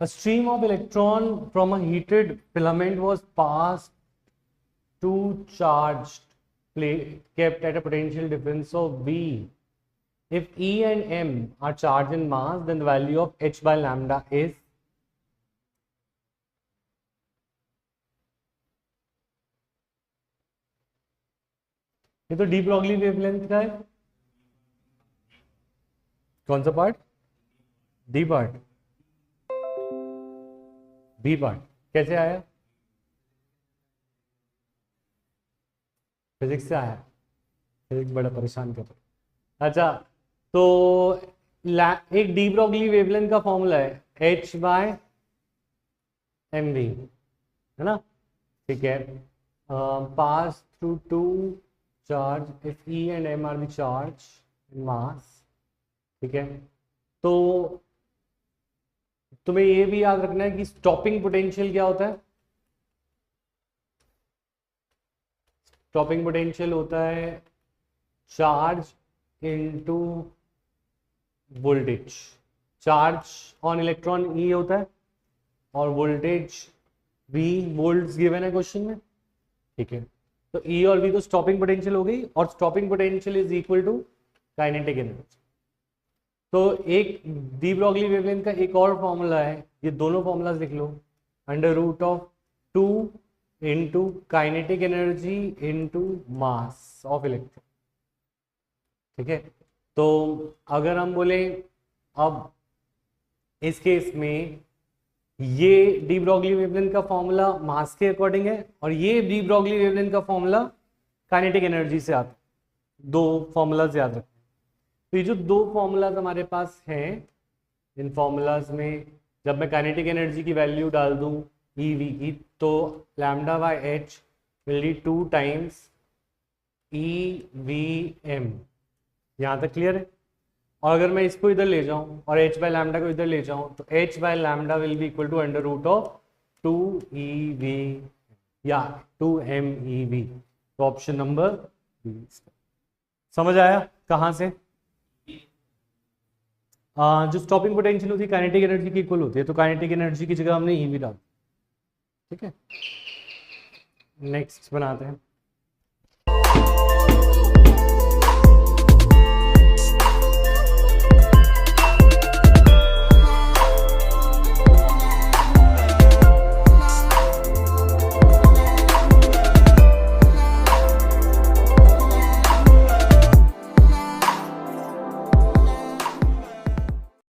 A stream of electron from a heated filament was passed to charged plate kept at a potential difference of V. If E and M are charged in mass, then the value of h by lambda is. ये तो D Broglie wavelength का है. कौन सा part? D part. B part कैसे आया? Physics से आया. फिजिक्स बड़ा परेशान कर रहा है. अच्छा, तो एक डी ब्रॉगली वेवलेंथ का फॉर्मूला है h बाय एम वी, है ना? ठीक है. Pass through to charge if E and M are the charge in mass. ठीक है. तो तुम्हें ये भी याद रखना है कि स्टॉपिंग पोटेंशियल क्या होता है. स्टॉपिंग पोटेंशियल होता है charge into voltage. Charge on electron E होता है और वोल्टेज V वोल्ट्स गिवन है क्वेश्चन में. ठीक है. तो E और V तो स्टॉपिंग पोटेंशियल हो गई और stopping potential is equal to kinetic energy. तो एक डी ब्रॉगली वेवलेंथ का एक और फॉर्मूला है, ये दोनों फॉर्मूलाज लिख लो. Under root of 2 into kinetic energy into mass of electron. ठीक है. तो अगर हम बोले अब इस केस में ये डी ब्रॉगली वेवलेंथ का फॉर्मूला मास के अकॉर्डिंग है और ये डी ब्रॉगली वेवलेंथ का फॉर्मूला काइनेटिक एनर्जी से आता है. दो फॉर्मूलाज याद रखें. तो ये जो दो फॉर्मूलाज हमारे पास हैं, इन फॉर्मूलाज में जब मैं काइनेटिक एनर्जी की वैल्यू डाल दूं ई वी की, तो lambda by H will be 2 times E V M. यहाँ तक क्लियर है? और अगर मैं इसको इधर ले जाऊं और h बाय लैम्डा को इधर ले जाऊं तो h by lambda will be equal to under root of 2ev या 2mev. तो ऑप्शन नंबर समझ आया कहां से? जो स्टॉपिंग पोटेंशियल होती है काइनेटिक एनर्जी की इक्वल होती है, तो काइनेटिक एनर्जी की जगह हमने ev डाल. ठीक है. नेक्स्ट बनाते हैं.